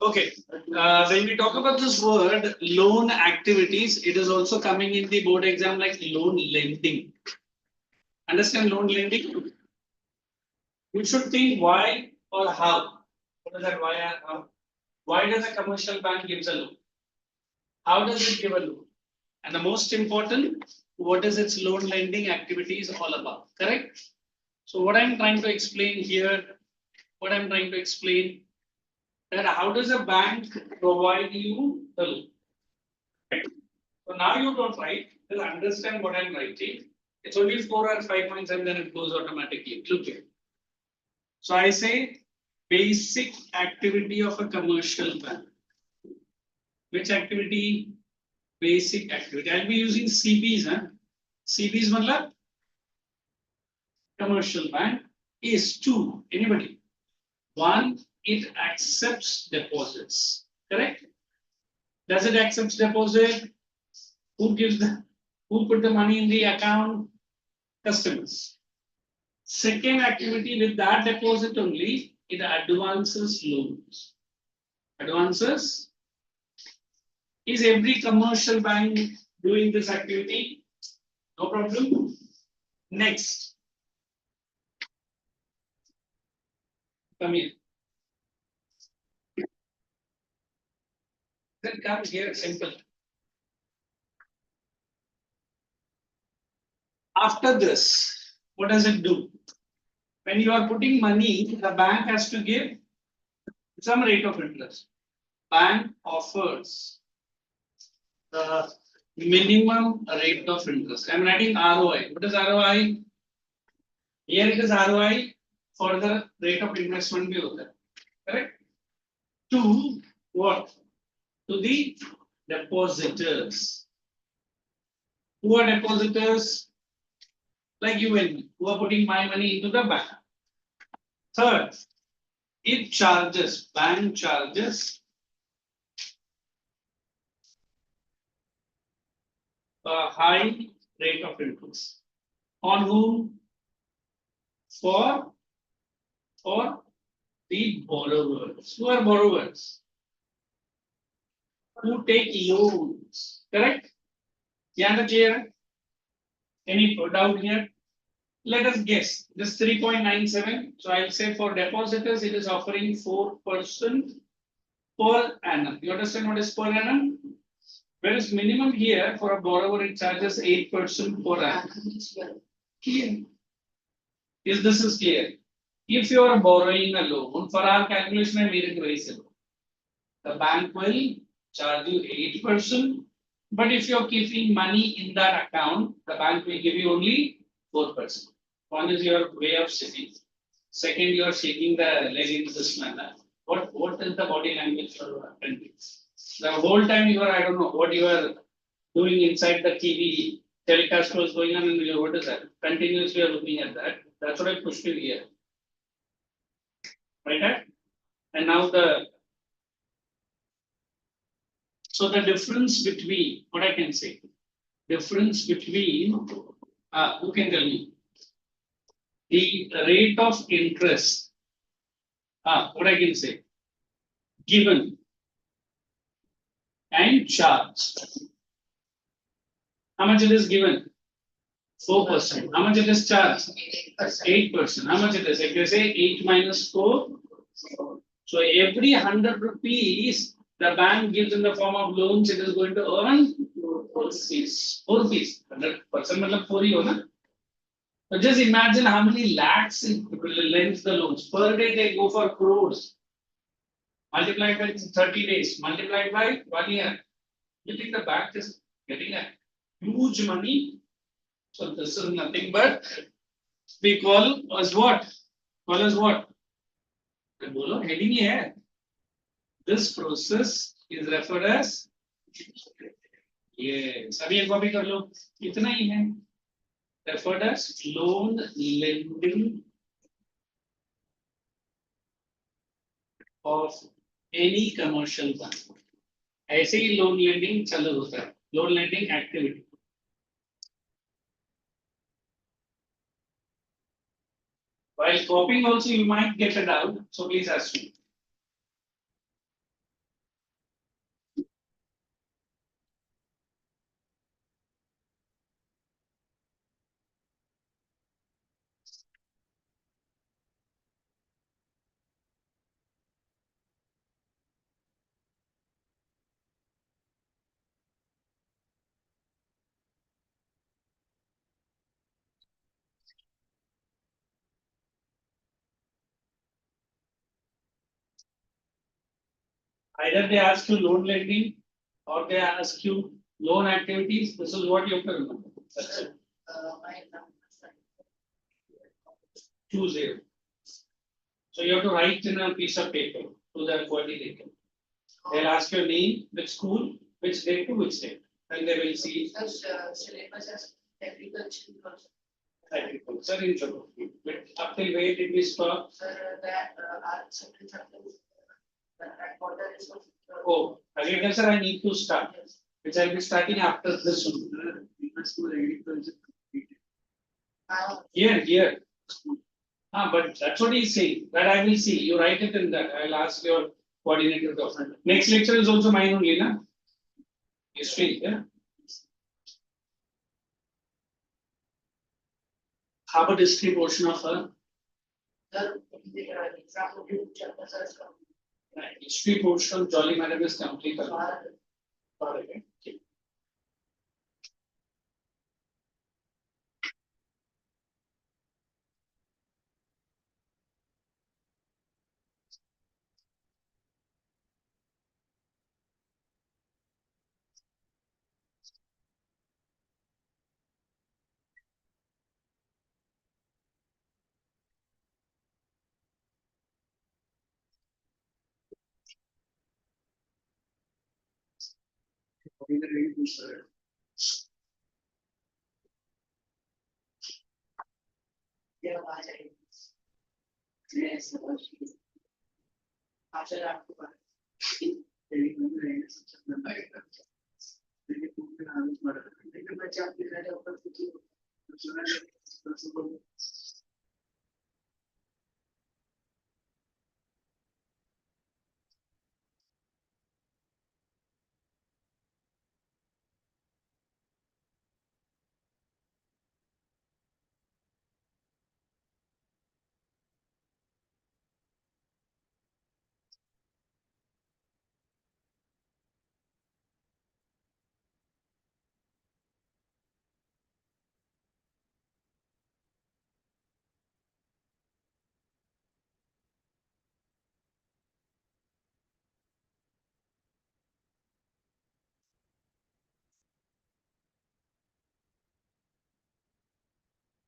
Okay. When we talk about this word loan activities, it is also coming in the board exam like loan lending. Understand loan lending? You should think why or how. What is that? Why or how? Why does a commercial bank gives a loan? How does it give a loan? And the most important, what is its loan lending activities all about? Correct? So what I'm trying to explain here, that how does a bank provide you the loan? Right? So now you don't write, just understand what I'm writing. It's only 4 or 5 points and then it goes automatically. Look here. So I say basic activity of a commercial bank. Which activity? Basic activity. I'll be using CBs. Huh? CBs matlab commercial bank is two. Anybody? One, it accepts deposits. Correct? Does it accept deposit? Who put the money in the account? Customers. Second activity with that deposit only, it advances loans. Advances. Is every commercial bank doing this activity? No problem. Next. Come here. Then come here, simple. After this, what does it do? When you are putting money, the bank has to give some rate of interest. Bank offers the minimum rate of interest. I am writing ROI. What is ROI? Here it is ROI for the rate of investment bhi hota hai. Correct? To what? To the depositors. Who are depositors? Like you and me, who are putting my money into the bank. Third, it charges, bank charges a high rate of interest. On whom? For the borrowers. Who are borrowers? Who take loans. Correct? Yeah, clear? Any doubt here? Let us guess. This 3.97. So I'll say for depositors, it is offering 4% per annum. You understand what is per annum? Whereas minimum here for a borrower, it charges 8% per annum. Clear? Is this is clear? If you are borrowing a loan, for our calculation, I made it very simple. The bank will charge you 8%, but if you are keeping money in that account, the bank will give you only 4%. One is your way of sitting. Second, you are shaking the leg in this manner. What is the body language for appendix? The whole time you are, I don't know what you are doing inside the TV telecast was going on, and you, what is that? Continuously you are looking at that. That's what I pushed you here. Right? And now so the difference between, what I can say, difference between, who can tell me? The rate of interest, what I can say, given and charged. How much it is given? 4%. How much it is charged? 8%. How much it is? If you say 8 minus 4, so every 100 rupees the bank gives in the form of loans, it is going to earn 4 rupees. 4 rupees. 100% matlab 4 hi ho na. So just imagine how many lakhs it lends the loans. Per day they go for crores. Multiplied by 30 days, multiplied by 1 year. You think the bank is getting a huge money? So this is nothing but we call as what? Call as what? Heading here. This process is referred as सभी एक copy कर लो इतना ही है referred as loan lending of any commercial bank. ऐसे ही loan lending चालू होता है loan lending activity. While copying also you might get a doubt, so please ask me. Either they ask you loan lending or they ask you loan activities. This is what you have to remember. That's it. 20. So you have to write in a piece of paper to the coordinator. They'll ask your name, which school, which date to which date, and they will see. Agriculture in geography. But up till where did we stop? Oh, agriculture I need to start, which I'll be starting after this one. Here. But that's what he's saying. That I will see. You write it in that. I'll ask your coordinator document. Next lecture is also mine only, na? History, yeah. How about history portion of her? Right. History portion, Jolly Madam is complete. Okay.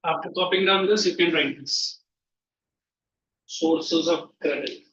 After copying down this, you can write this. Sources of credit.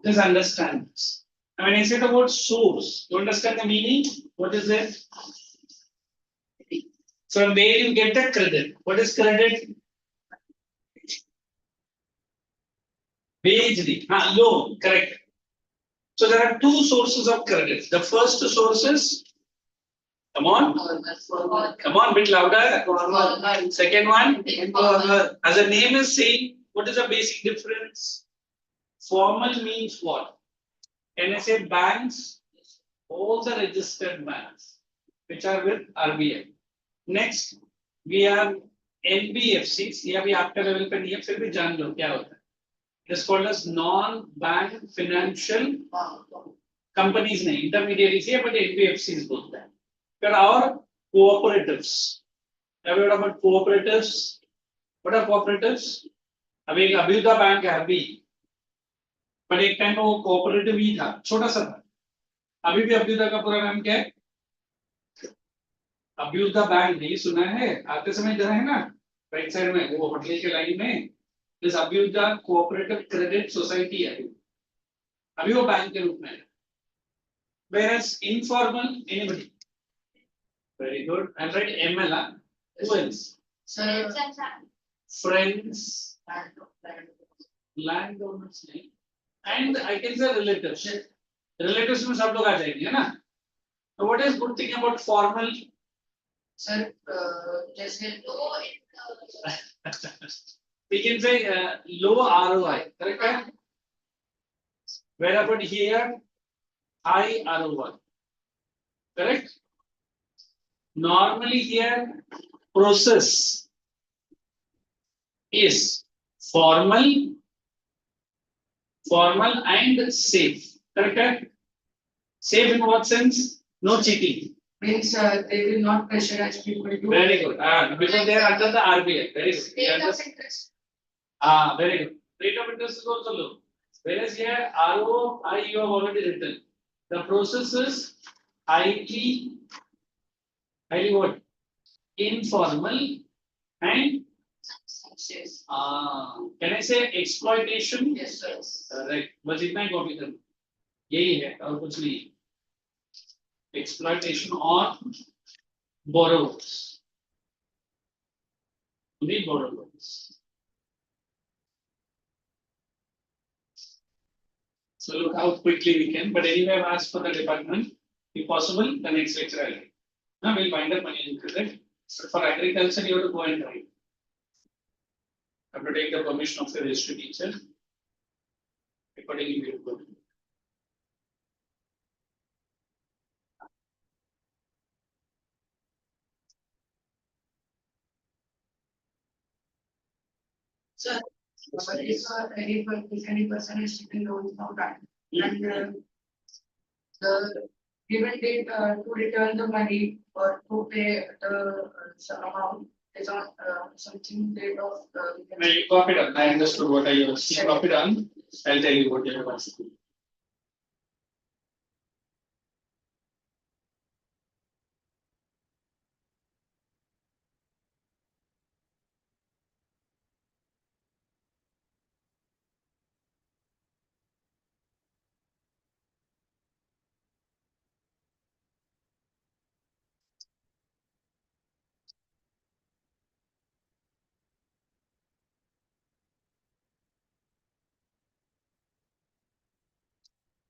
Just understand this. Now, when I say the word source, you understand the meaning? What is it? So where you get the credit. What is credit? Wage, loan, correct. So there are two sources of credit. The first source is, come on, bit louder. Second one, as the name is saying, What is the basic difference? Formal means what? Can I say banks? All the registered banks which are with RBI. Next, we have NBFCs. या भी आपका level पे नहीं है, फिर भी जान लो क्या होता है. It is called as non-bank financial companies नहीं, intermediaries है, but NBFCs बोलते हैं. There are cooperatives. Have you heard about cooperatives? What are cooperatives? अभी अभ्युदय बैंक है अभी, पर एक टाइम वो कोऑपरेटिव ही था, छोटा सा था. अभी भी अभ्युदय का पूरा नाम क्या है? अभ्युदय बैंक नहीं सुना है? आते समय इधर है ना, राइट साइड में वो होटल के लाइन में इस अभ्युदय कोऑपरेटिव क्रेडिट सोसाइटी है, अभी वो बैंक के रूप में है. Whereas informal, anybody? Very good. I read ML. Who else? Friends, landowners, and I can say relatives. Relatives में सब लोग आ जाएंगे, है ना? So what is good thing about formal? Sir, जैसे We can say low ROI, correct? Where about here, high ROI, correct? Normally here, process is formal and safe, correct? Safe in what sense? No cheating. means they will not pressurize people to. Very good. Because they are under the RBI. Very good. Rate of interest. Very good. Rate of interest is also low. Whereas here ROI you have already written. The process is highly what? Informal and Yes. can I say exploitation? Yes, sir. Right. बस इतना ही copy कर. यही है और कुछ नहीं. Exploitation on borrowers. The borrowers. So look how quickly we can. But anyway, I've asked for the department. If possible, the next lecture I'll get. Now we'll find up money in credit. But for agriculture, you have to go and write. I have to take the permission of the history teacher. Accordingly, we will go. Sir, if any person is taking loan from bank and the given date to return the money or to pay the some amount is on something date of No, you copy it on. I understood what I was. You copy it on. I'll tell you what you have asked.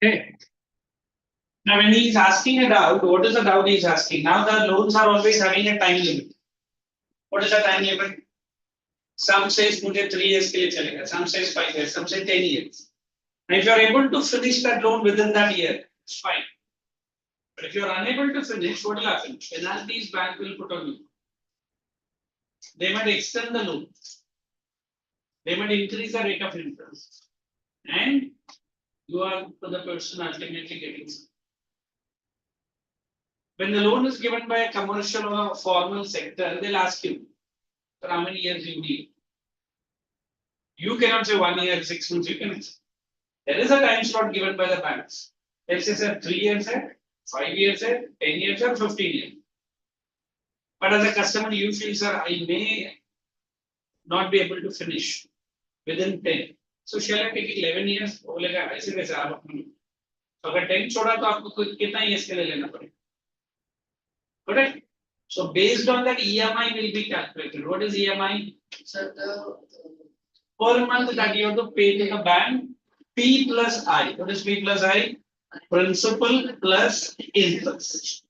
Okay. Now, when he is asking a doubt, what is the doubt he is asking? Now, the loans are always having a time limit. What is the time limit? Some says मुझे 3 years के लिए चलेगा, some says 5 years, some say 10 years. And if you are able to finish that loan within that year, it's fine. But if you are unable to finish, what will happen? Penalties bank will put on you. They might extend the loan. They might increase the rate of interest. And you are the person ultimately getting some. When the loan is given by a commercial or a formal sector, they'll ask you, for how many years you need. You cannot say 1 year, 6 months, you can say. There is a time slot given by the banks. Let's say, sir, 3 years, 5 years, 10 years, or 15 years. But as a customer, you feel, sir, I may not be able to finish within 10. So shall I take 11 years? बोलेगा ऐसे कैसे आप अपने. तो अगर 10 छोड़ा तो आपको कितना years के लिए लेना पड़ेगा? Correct? So based on that, EMI will be calculated. What is EMI? Sir, Per month that you have to pay to the bank, P plus I. What is P plus I? Principal plus interest.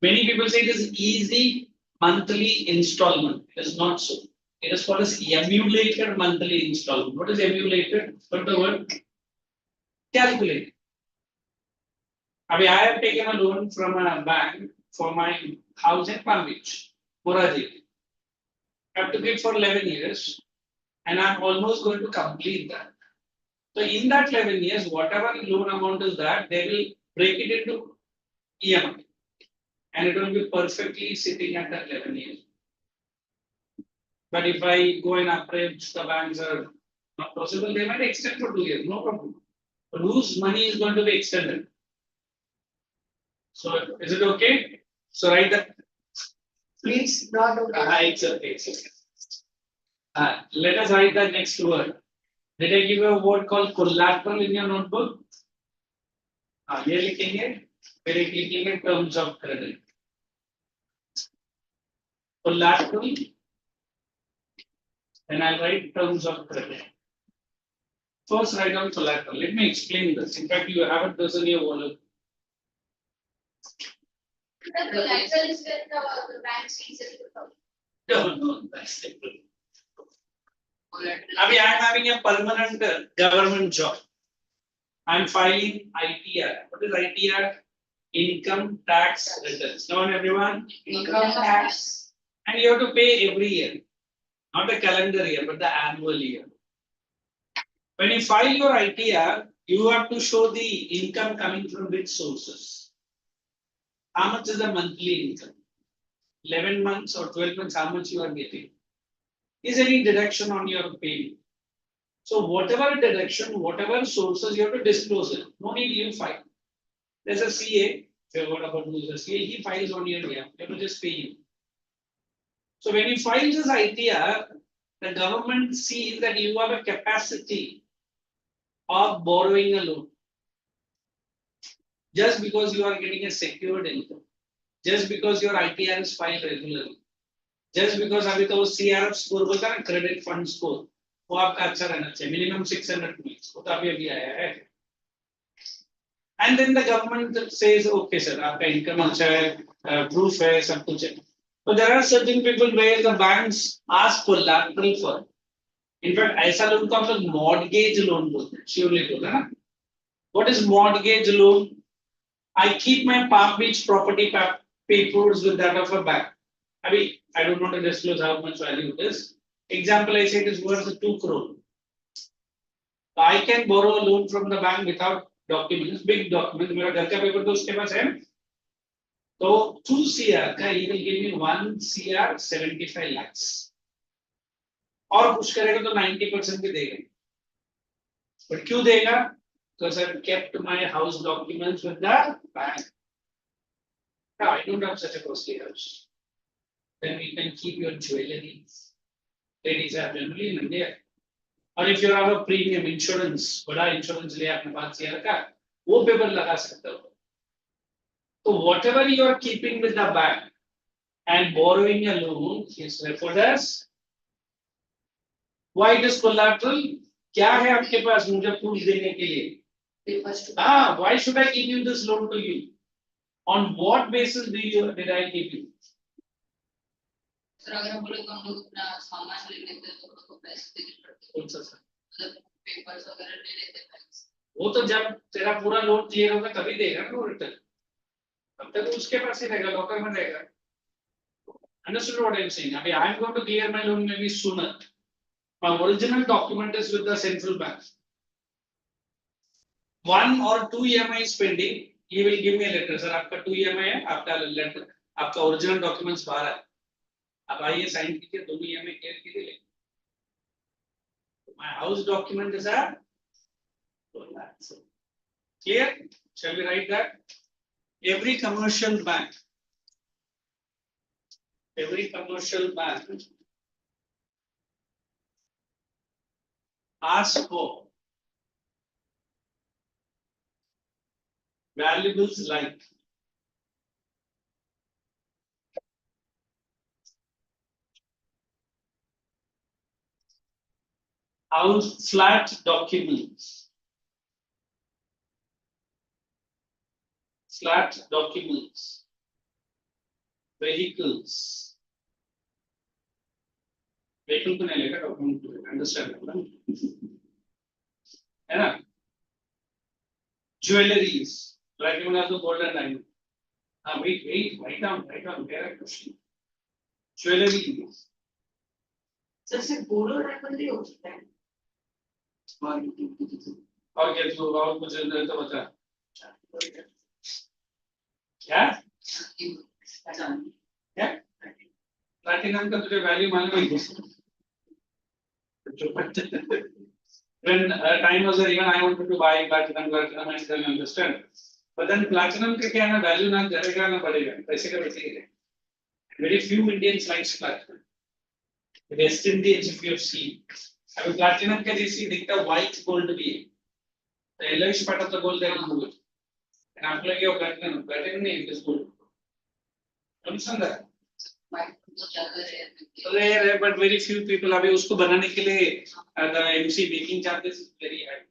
Many people say it is easy monthly installment. It is not so. It is called as emulated monthly installment. What is emulated? What the word? Calculate. I mean, I have taken a loan from a bank for my house in Palm Beach, Moraji. I took it for 11 years and I'm almost going to complete that. So in that 11 years, whatever loan amount is that, they will break it into EMI and it will be perfectly sitting at that 11 years. But if I go and approach the banks are not possible, they might extend for 2 years, no problem. But whose money is going to be extended? So is it okay? So write that. Please, not okay. It's okay. It's okay. Let us write the next word. Did I give you a word called collateral in your notebook? We are लिखेंगे फिर एक लिखेंगे terms of credit. Collateral, and I'll write terms of credit. First, write down collateral. Let me explain this. In fact, you have it this in your wallet. The collateral is when the bank sees it. No, that's simple. I mean, I'm having a permanent government job. I'm filing ITR. What is ITR? Income tax returns. Known everyone? Income tax. And you have to pay every year, not the calendar year, but the annual year. When you file your ITR, you have to show the income coming from which sources. How much is the monthly income? 11 months or 12 months, how much you are getting? Is any deduction on your pay? So whatever deduction, whatever sources, you have to disclose it. No need you file. There's a CA, say what about who is a CA, he files on your behalf, you have to just pay him. So when you file this ITR, the government sees that you have a capacity of borrowing a loan. Just because you are getting a secured income, just because your ITR is filed regularly, just because अभी तो CRF score बोलता है ना credit fund score, वो आपका अच्छा रहना चाहिए, minimum 600 points, वो तो अभी आया है. And then the government says, okay sir, आपका income अच्छा है, proof है, सब कुछ है. But there are certain people where the banks ask collateral for. In fact, ऐसा लोन को हम लोग mortgage loan बोलते हैं, surely बोलते हैं ना. What is mortgage loan? I keep my Palm Beach property papers with that of a bank. I mean, I don't want to disclose how much value it is. Example, I say it is worth 2 crore. I can borrow a loan from the bank without documents, big documents. मेरा घर का paper तो उसके पास है. So 2 CR का he will give me 1 CR 75 lakhs. और कुछ करेगा तो 90% भी देगा. But क्यों देगा? Because I've kept my house documents with the bank. No, I don't have such a costly house. Then you can keep your jewelry. Ladies are generally in India. Or if you have a premium insurance, बड़ा insurance ले आपने 5 CR का, वो paper लगा सकते हो. So whatever you are keeping with the bank and borrowing a loan is referred as. Why it is collateral? क्या है आपके पास मुझे proof देने के लिए? Why should I give you this loan to you? On what basis did I give you? Sir अगर हम बोले तो हम लोग अपना सामान ले लेते हैं तो उसको पैसे देने पड़ते कौन सा सर? हैं, मतलब पेपर्स वगैरह ले लेते हैं बैंक से. वो तो जब तेरा पूरा लोन क्लियर होगा तभी देगा ना वो रिटर्न. तब तक उसके पास ही रहेगा, लॉकर में रहेगा. Understood what I'm saying? I mean, I'm going to clear my loan maybe sooner. My original document is with the central bank. 1 or 2 EMIs pending, he will give me a letter. Sir, आपका 2 EMI है, आपका letter, आपका original documents बाहर है. अब आइए sign कीजिए, दोनों EMI clear कीजिए. My house document is a. Clear? Shall we write that? Every commercial bank asks for valuables like house flat documents, vehicles, vehicle को नहीं लेगा document को लेगा, understand है ना? Jewelries, platinum also gold and diamond. Wait down, correct question. Jewelry. Sir सिर्फ gold और diamond ही हो सकता है। और क्या जो और कुछ अंदर तो बता क्या क्या प्लैटिनम का तुझे वैल्यू मालूम है when time was there even I wanted to buy platinum I didn't understand but then platinum का क्या है ना वैल्यू ना बढ़ेगा ना बढ़ेगा पैसे का वैसे ही है very few Indians likes platinum the West Indians if you have seen अभी platinum का जैसे दिखता white gold भी है the yellowish part of the gold they remove it and after like your platinum नहीं it is gold understand that rare है but very few people अभी उसको बनाने के लिए the MC making charges is very high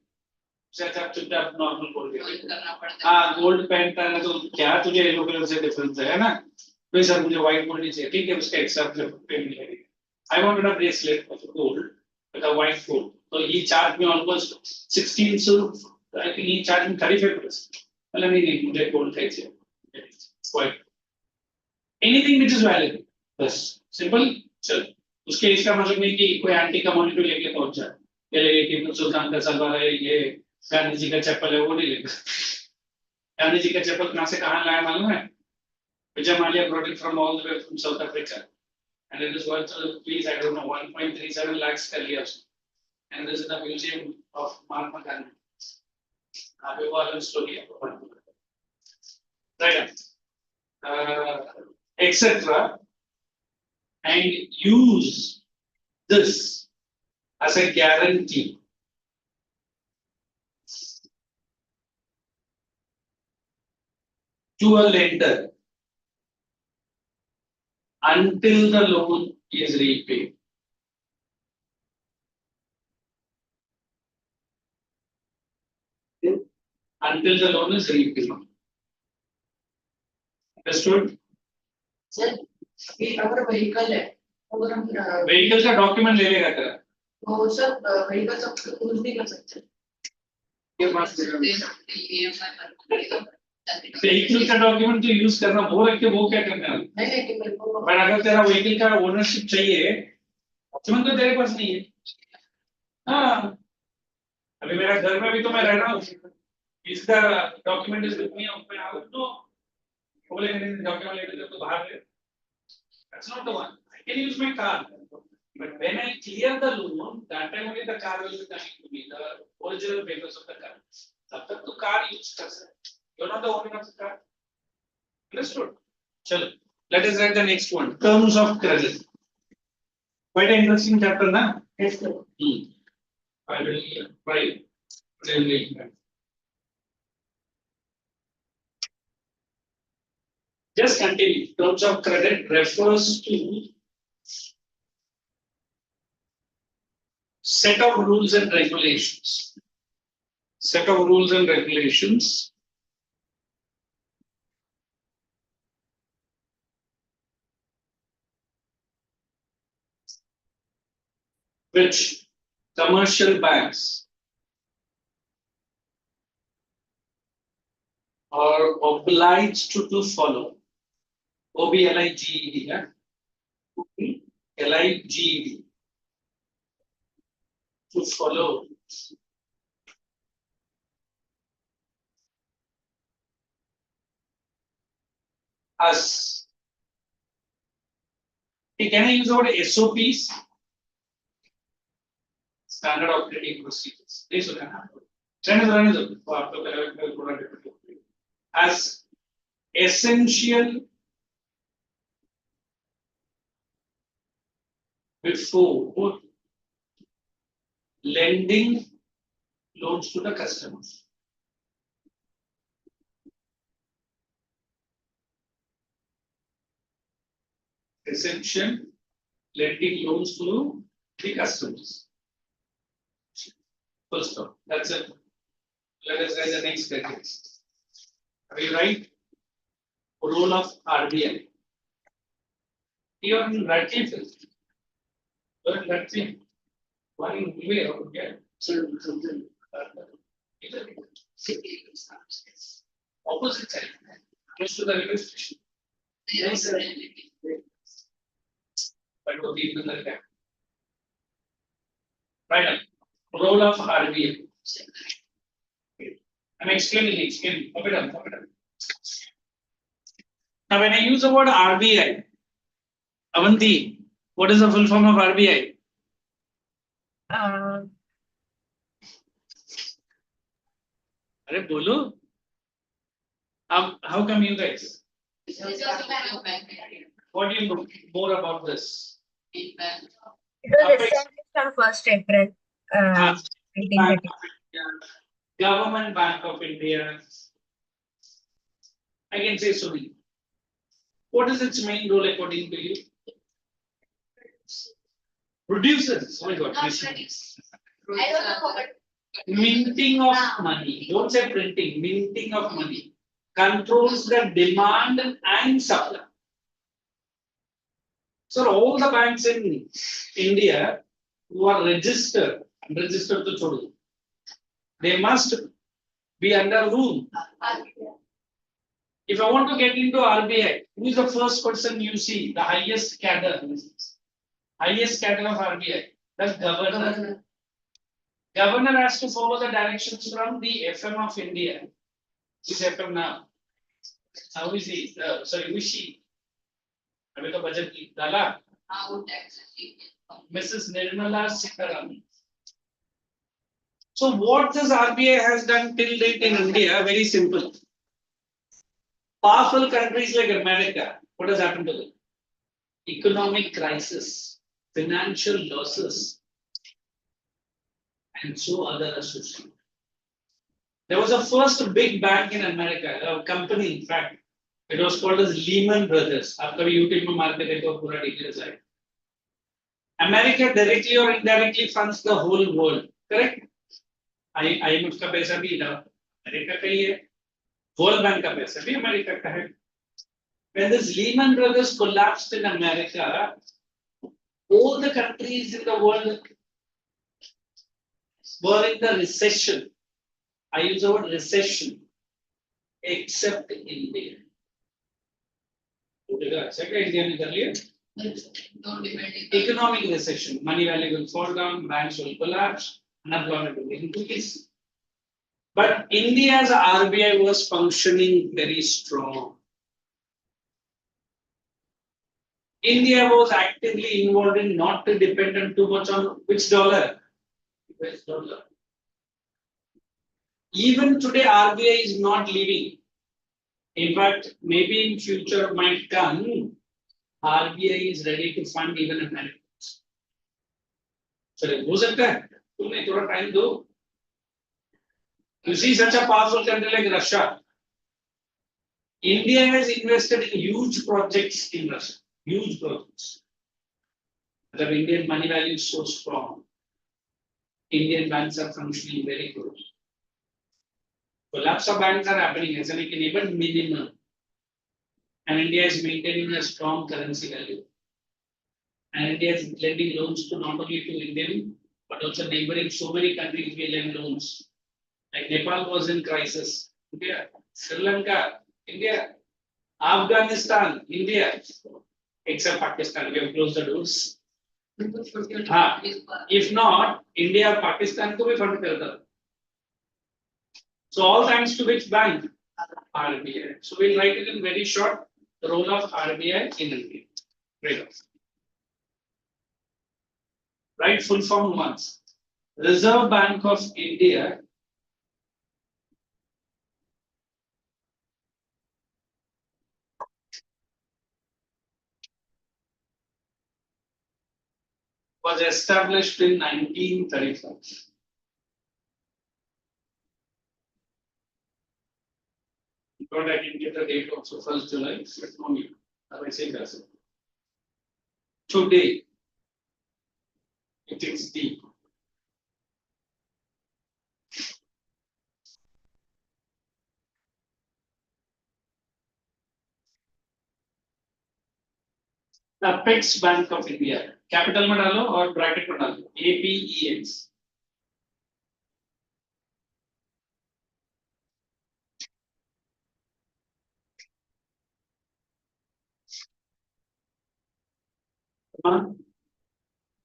शायद आप चुपचाप नॉर्मल गोल्ड करना पड़ता है। हाँ गोल्ड पहनता है तो क्या तुझे येलो कलर से डिफरेंस है ना तो सर मुझे व्हाइट गोल्ड ही चाहिए ठीक है उसका एक्स्ट्रा पेमेंट लगेगा I wanted a bracelet of gold with a white gold तो ये चार्ज में ऑलमोस्ट 16 सो आई थिंक ये चार्ज में 35% मतलब नहीं मुझे गोल्ड चाहिए white anything which is valid बस सिंपल चल उसके इसका मतलब नहीं कि कोई आंटी का मॉनिटर लेके पहुंच जाए ये लेके टीपू सुल्तान का सलवार है ये गांधी जी का चप्पल है वो नहीं लेगा गांधी जी का चप्पल कहां से कहां लाया मालूम है Vijay Mallya brought it from all the way from South Africa and it is worth please I don't know 1.37 lakhs ka liya usne and this is the museum of Mahatma Gandhi aapko वो अलग स्टोरी है right etc and use this as a guarantee to a lender until the loan is repaid. Until the loan is repaid. Understood? Sir अभी अगर vehicle है अगर हम Vehicle का document ले लेगा तेरा. तो सर व्हीकल सब यूज नहीं कर सकते। ये बात EMI पर पड़ेगा। vehicle का document तो use करना वो रख के वो क्या करने वाला? नहीं नहीं मेरे को पर अगर तेरा vehicle का ownership चाहिए, document तो तेरे पास नहीं है. हाँ. अभी मेरा घर में भी तो मैं रह रहा हूँ. इसका document is with me of my house. No. बोले नहीं document लेके तो बाहर है. That's not the one. I can use my car. But when I clear the loan, that time only the car will be coming to me, the original papers of the car. तब तक तो car use कर सकते. You're not the owner of the car. Understood? चलो. Let us read the next one. Terms of credit. Quite an interesting chapter, na? yes sir I will try. Really. Just continue. Terms of credit refers to set of rules and regulations. Set of rules and regulations which commercial banks are obliged to follow. OBLIGED, yeah? LIGED. To follow us. Hey, can I use the word SOPs? Standard operating procedures. This will happen. As essential before lending loans to the customers. Essential lending loans to the customers. Full stop. That's it. Let us write the next sentence. We write role of RBI. Here rightly filled. But that's it. One way of get something. Opposite side, close to the railway station. Yes, But what people like that. Right. Role of RBI. I'm explaining. Now, when I use the word RBI, Avanti, what is the full form of RBI? Arey bolo. How come you guys? It's also kind of bank. What do you know more about this? Feedback. It was established on 1st April, Bank 1930. of India, Government Bank of India. I can say so many. What is its main role according to you? Producers. Oh my God. Not listen. studies. I don't know, but Minting of money. Don't say printing. Minting of money controls the demand and supply. So all the banks in India who are registered to chodu, they must be under rule. If I want to get into RBI, who is the first person you see? The highest cadre. Highest cadre of RBI. The governor. Governor has to follow the directions from the FM of India. Who's FM now? How is he? Sorry, who is she? अभी तो budget की डाला. How tax. Mrs. Nirmala Sitharaman. So what this RBI has done till date in India, very simple. Powerful countries like America, what has happened to them? Economic crisis, financial losses, and so other associated. There was a first big bank in America, a company, in fact, it was called as Lehman Brothers. After YouTube में मारते थे तो पूरा details आए. America directly or indirectly funds the whole world, correct? IMF का पैसा भी America का ही है. World Bank का पैसा भी अमेरिका का है. When this Lehman Brothers collapsed in America, all the countries in the world were in the recession. I use the word recession, except India. Don't depend. Economic recession, money value will fall down, banks will collapse, unemployment will increase. But India's RBI was functioning very strong. India was actively involved in not to dependent too much on which dollar? US dollar. Even today, RBI is not leaving. In fact, maybe in future might come, RBI is ready to fund even Americans. So, हो सकता है? तुम्हें थोड़ा time दो. You see such a powerful country like Russia. India has invested in huge projects in Russia. Huge projects. The Indian money value is so strong. Indian banks are functioning very good. Collapse of banks are happening as an even minimum. And India is maintaining a strong currency value. And India is lending loans to not only to Indian, but also neighboring so many countries we lend loans. Like Nepal was in crisis. India, Sri Lanka, India, Afghanistan, India, except Pakistan, we have closed the doors. हाँ, if not, India, Pakistan को भी fund करता. So all thanks to which bank? RBI. So we'll write it in very short. The role of RBI in India. Great. Write full form once. Reserve Bank of India was established in 1935. But I can get the date also 1st July, but no need. I say that. Today, it is deep. Apex Bank of India. Capital में डालो और bracket में डालो. APEX.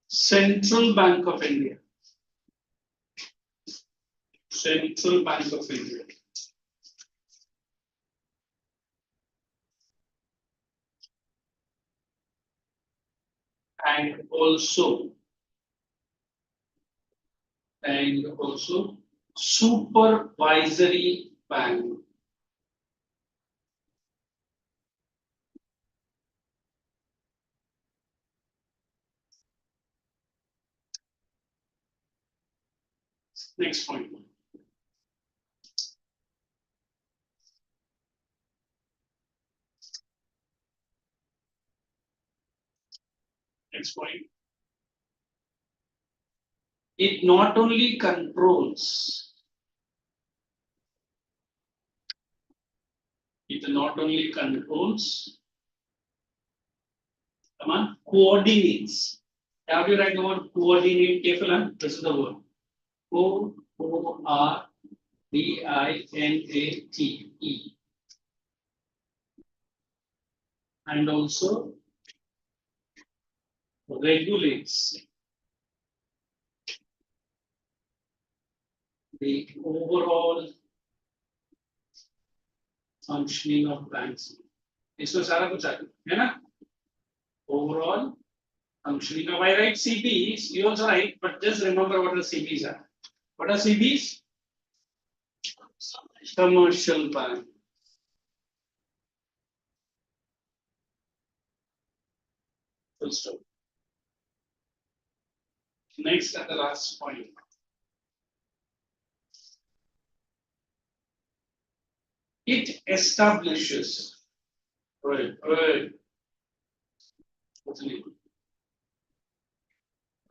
Central Bank of India. Central Bank of India. And also supervisory bank. Next point. Next point. It not only controls, come on, coordinates. Have you write the word coordinate? Careful, huh? This is the word. Coordinate. And also regulates the overall functioning of banks. इसमें सारा कुछ है ना? Overall functioning of, I write CBs, you also write, but just remember what the CBs are. What are CBs? Commercial bank. Full stop. Next and the last point. It establishes. Right.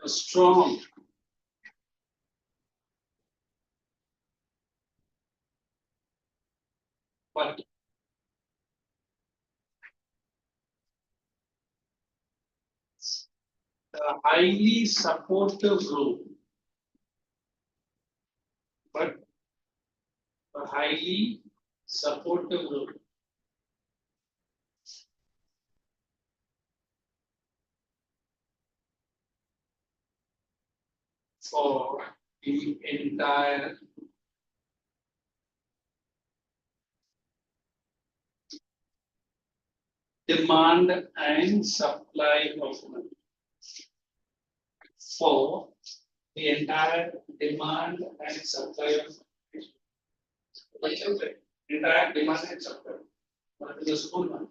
A strong but a highly supportive role. But a highly supportive role for the entire demand and supply of money. For the entire demand and supply of money. Entire demand and supply. What is the school one?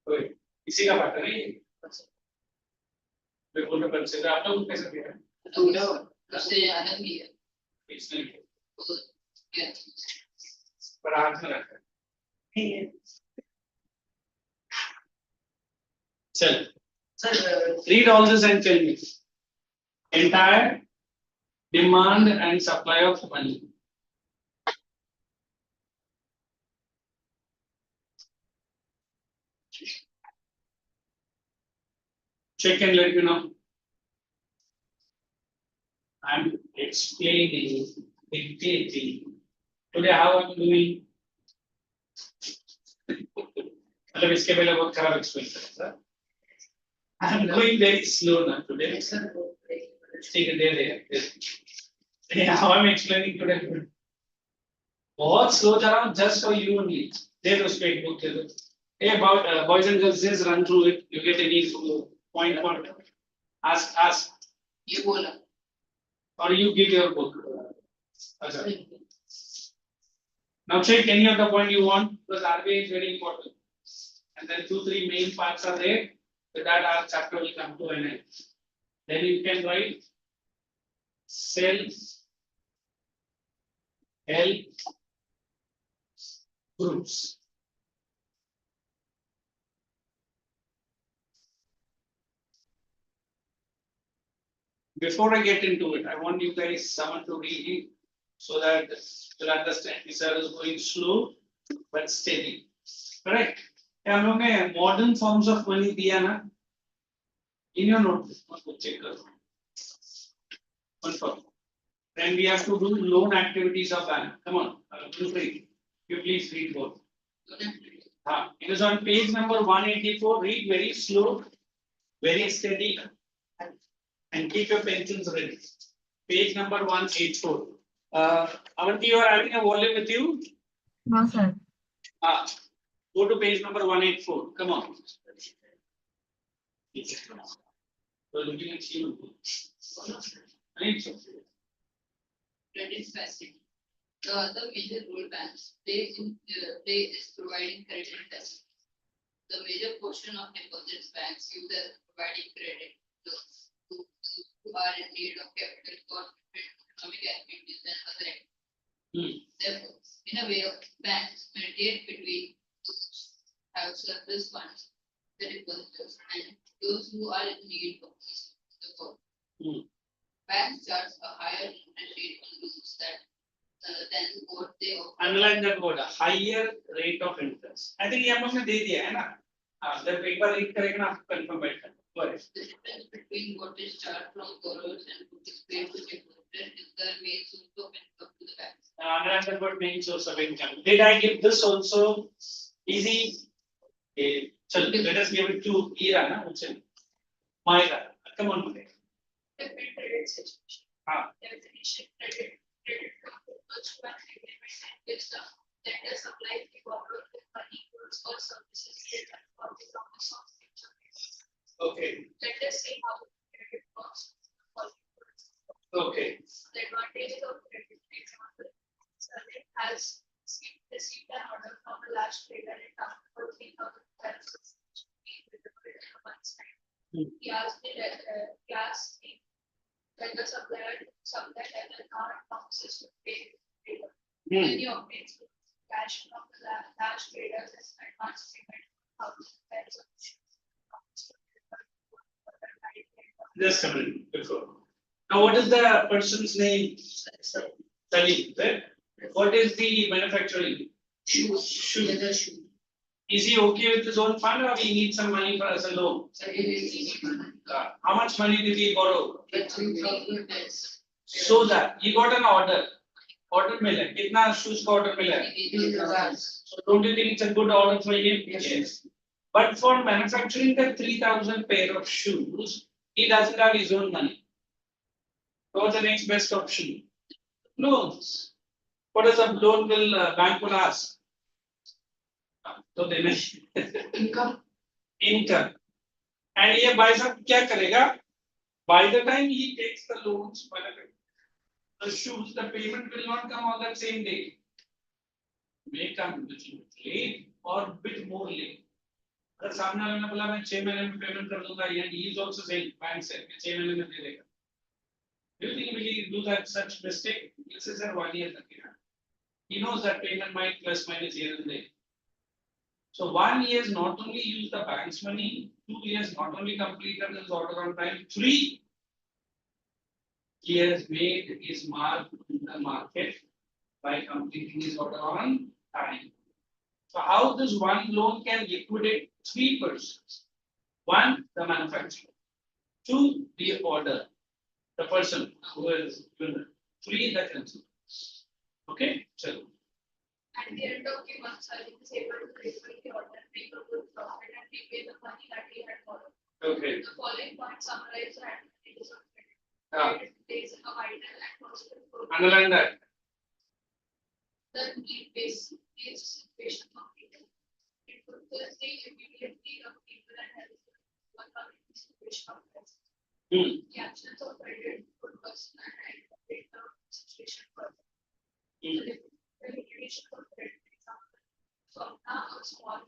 कोई इसी का बात नहीं बिल्कुल तो consider आप लोग कैसे दिया तो उससे अलग भी है इसने क्या पर हाथ में रखा है चल Sir, read all this and tell me entire demand and supply of money. Check and let me know. I'm explaining, dictating. Today, how I'm doing? मतलब इसके पहले बहुत खराब explain करा था. I'm going very slow now today. ठीक है दे. How I'm explaining today. बहुत slow जा रहा हूँ just for you only. दे दो उसको एक book दे दो. Hey, about boys and girls, just run through it. You get any point. Ask. ये बोला Or you give your book. Okay. Now check any of the point you want because RBI is very important. And then 2-3 main parts are there. With that, our chapter will come to an end. Then you can write self help groups. Before I get into it, I want you guys someone to read it so that you'll understand. This is going slow but steady. Correct? क्या हम लोग ने modern forms of money दिया ना in your notebook check करो confirm then we have to do loan activities of bank come on read you please read both it is on page number 184 read very slow very steady and keep your pencils ready page number 184 Avanti you are having a volume with you No, sir. go to page number 184 come on so looking at you right Credit facility. The other major role banks play is providing credit facility. The major portion of deposits banks use as providing credit loans to who are in need of capital for economic activities and other activities. Therefore, in a way, banks mediate between those who have surplus funds, the depositors, and those who are in need of these. Therefore, banks charge a higher interest rate on loans than what they offer. underline that word higher rate of interest I think ये हम लोग ने दे दिया है ना जब एक बार read करेंगे ना आपको कंफर्म बैठा The difference between what is charged from borrowers and what is paid to depositors is the main source of income to the banks. underline that word main source of income did I give this also easy so let us give it to Ira na Uchin Maira come on Maira Different credit situation. Definition credit which one gives the lender supply the borrower with money, goods or services for the purpose of future. okay Let us see how credit works for okay the advantages of credit. For example, Sunny has received an order from a large trader in town for 3,000 pesos with the credit of one side. He asked the lender supplier to supply lender now promises to pay the trader. Then he obtains cash from the large traders as advance payment of 1,000 pesos. just a minute before now what is the person's name Salim right what is the manufacturing shoe is he okay with his own fund or he needs some money for as a loan how much money did he borrow so that he got an order मिला है कितना shoes का order मिला है so don't you think it's a good order for him yes but for manufacturing the 3,000 pair of shoes he doesn't have his own money so what's the next best option loans what is a loan will bank will ask so they may income and ये भाई साहब क्या करेगा by the time he takes the loans the shoes the payment will not come on that same day may come little bit late or bit more late अगर सामने वाले ने बोला मैं 6 महीने में पेमेंट कर दूंगा या he is also saying bank से 6 महीने में दे देगा do you think will he do that such mistake this is a 1 year लगेगा he knows that payment might plus minus here and there so 1 year not only use the bank's money 2 years not only completed his order on time 3 he has made his mark in the market by completing his order on time. So how this one loan can liquidate 3 persons? 1, the manufacturer. 2, the order, the person who is given. 3, the consumer. Okay, so. At the end of the month, Salim is able to repay the order, make a good profit, and repay the money that he had borrowed. Okay. The following points summarize the advantages of credit. There is a vital and positive growth. Underline that. The need-based situation of people. It fulfills the immediately of people and helps one community situation of person. The actions of credit for person and aggravate the situation for the limitation of credit, for example. So now a small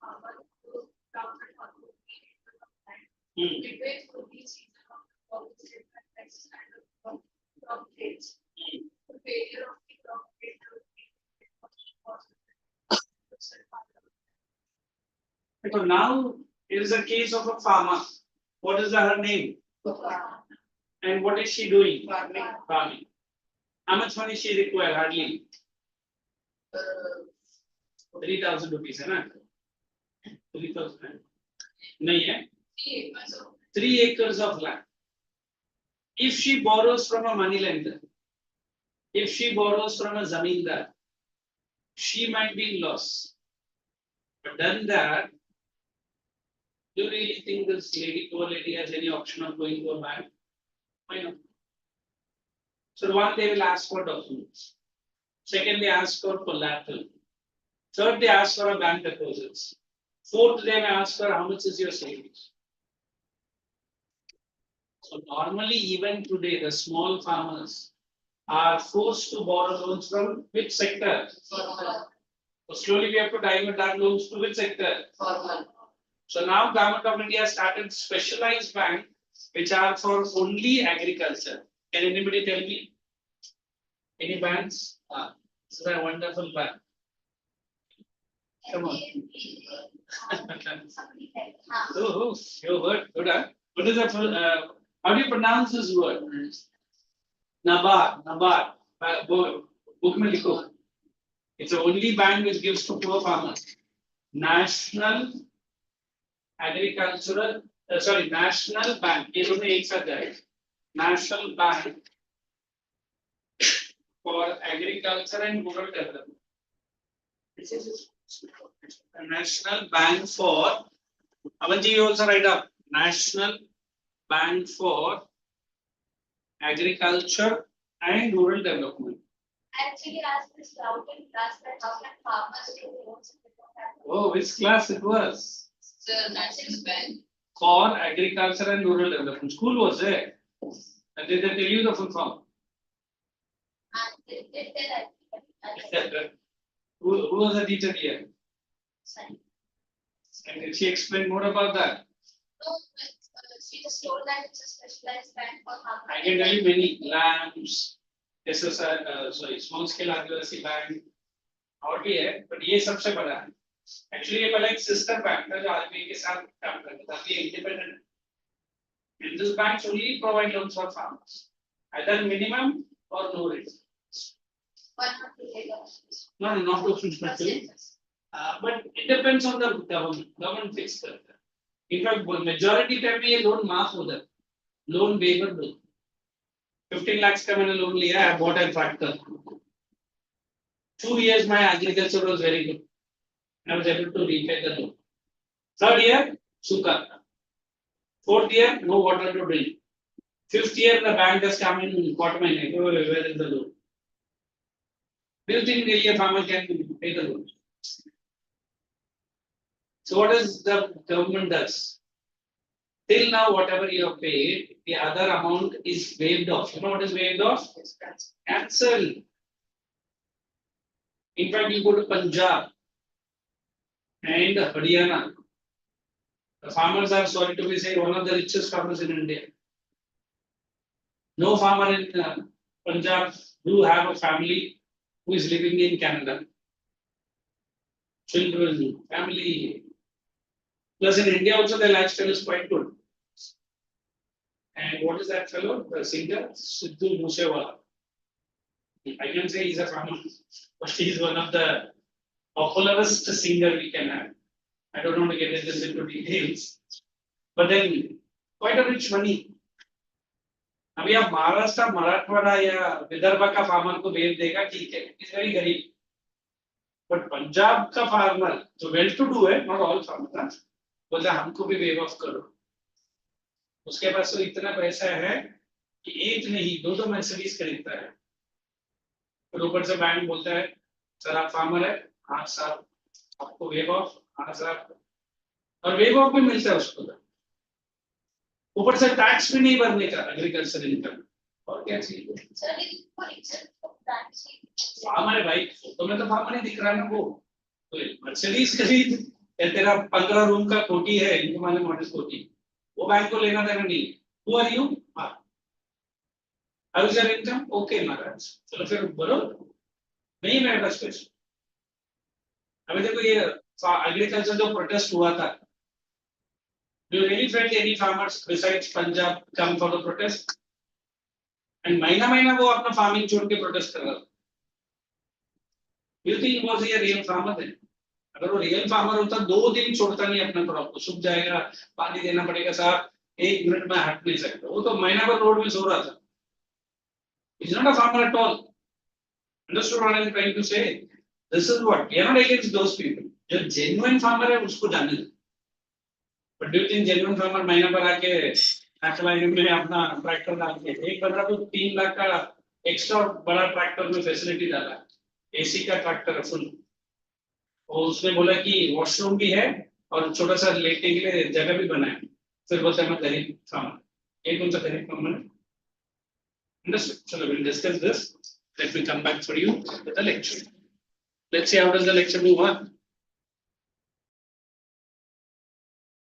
farmer who government or who need to time. It waits for the season of policy and prices and crop trades. The failure of the crop trade to So now it is a case of a farmer. What is her name? And what is she doing? Farming. How much money she require? Hardly 3,000 rupees, है ना? 3,000 नहीं है 3 acres of 3 acres of land. If she borrows from a money lender, if she borrows from a zamindar, she might be in loss. But done that, do you really think this lady, poor lady, has any option of going to a bank? Why not? So one, they will ask for documents. Second, they ask for collateral. Third, they ask for a bank deposits. Fourth, they may ask for how much is your savings. So normally, even today, the small farmers are forced to borrow loans from which sector? farmer. So slowly we have to divert our loans to which sector? Farmer. So now Government of India started specialized bank which are for only agriculture. Can anybody tell me? Any banks? This is a wonderful bank. Come on. Oh, you heard? Good. Huh? What is that? How do you pronounce this word? Nabar. Book mein likho. It's the only bank which gives to poor farmers. National Agricultural, National Bank. ये दोनों एक साथ जाएगा. National Bank for Agriculture and Rural Development. This is a National Bank for. Avanji, you also write up. National Bank for Agriculture and Rural Development. Actually, asked this route in class that how can farmers do loans if they don't have. Oh, which class it was? The National Bank. For Agriculture and Rural Development. School was there. And did they tell you the full form? And they tell that. Who was the teacher here? Sorry. And did she explain more about that? No, she just told that it's a specialized bank for farmers. I can tell you many lambs, SSR, small scale Adivasi bank और भी है, but ये सबसे बड़ा है. Actually ये पहले एक sister bank था जो RBI के साथ काम करता था, ये independent. And this banks only provide loans for farmers, either minimum or no rate. 1 or 2 acres. No, not to but it depends on the government. Government fixed करता है. In fact, majority time में ये loan माफ होता है, loan waiver loan. 15 lakhs का मैंने loan लिया, I bought a tractor. 2 years my agriculture was very good. I was able to repay the loan. Third year, suka. Fourth year, no water to drink. Fifth year, the bank has come in, caught my neck. Oh, where is the loan? Do you think the farmer can pay the loan? So what does the government does? Till now, whatever you have paid, the other amount is waived off. You know what is waived off? Cancel. In fact, you go to Punjab and Haryana. The farmers are, sorry to be say, one of the richest farmers in India. No farmer in Punjab do have a family who is living in Canada. Children, family. Plus in India also the lifestyle is quite good. And what is that fellow? The singer, Sidhu Moosewala. I can say he's a farmer, but he is one of the popularest singer we can have. I don't want to get into details. But then quite a rich money. अभी आप महाराष्ट्र मराठवाड़ा या विदर्भ का farmer को बेच देगा ठीक है, is very गरीब. बट पंजाब का फार्मर जो वेल टू डू है, नॉट ऑल फार्मर, बोला हमको भी वेव ऑफ करो. उसके पास तो इतना पैसा है कि एक नहीं दो मर्सिडीज खरीदता है. फिर ऊपर से बैंक बोलता है सर आप फार्मर है, हाँ सर आपको वेव ऑफ, हाँ सर, और वेव ऑफ भी मिलता है उसको. ऊपर से टैक्स भी नहीं भरने का एग्रीकल्चर इनकम. और क्या चाहिए? Sir, for example, branch. Farmer है भाई, तुम्हें तो फार्मर ही दिख रहा है ना. वो तो मर्सिडीज खरीद या तेरा 15 रूम का कोठी है, इनको माने मॉडल कोठी, वो बैंक को लेना देना नहीं. Who are you? How is your income? Okay Maharaj, चलो फिर भरो. नहीं मेरे पास पैसे. अभी देखो ये एग्रीकल्चर जो प्रोटेस्ट हुआ था, do you really find any farmers besides Punjab come for the protest? And महीना वो अपना फार्मिंग छोड़ के प्रोटेस्ट कर रहा था. Do you think was he a real farmer then? अगर वो रियल फार्मर होता 2 दिन छोड़ता नहीं अपने क्रॉप को, सूख जाएगा, पानी देना पड़ेगा साहब, 1 मिनट में हट नहीं सकता, वो तो महीना भर रोड में सो रहा था। Is not a farmer at all. Understood what I am trying to say? This is what we are not against those people. जो जेन्युइन फार्मर है उसको जाने दो। But do you think genuine farmer महीना भर आके लाइन में अपना ट्रैक्टर डाल के, एक बंदा तो 3 लाख का एक्स्ट्रा बड़ा ट्रैक्टर में फैसिलिटी डाला, एसी का ट्रैक्टर है फुल, और उसने बोला कि वॉशरूम भी है और छोटा सा लेटने के लिए जगह भी बना है, फिर बोलते हैं मैं गरीब फार्मर। ये कौन सा गरीब फार्मर है? Understood? So we will discuss this. Let me come back for you with the lecture. Let's see how does the lecture move on.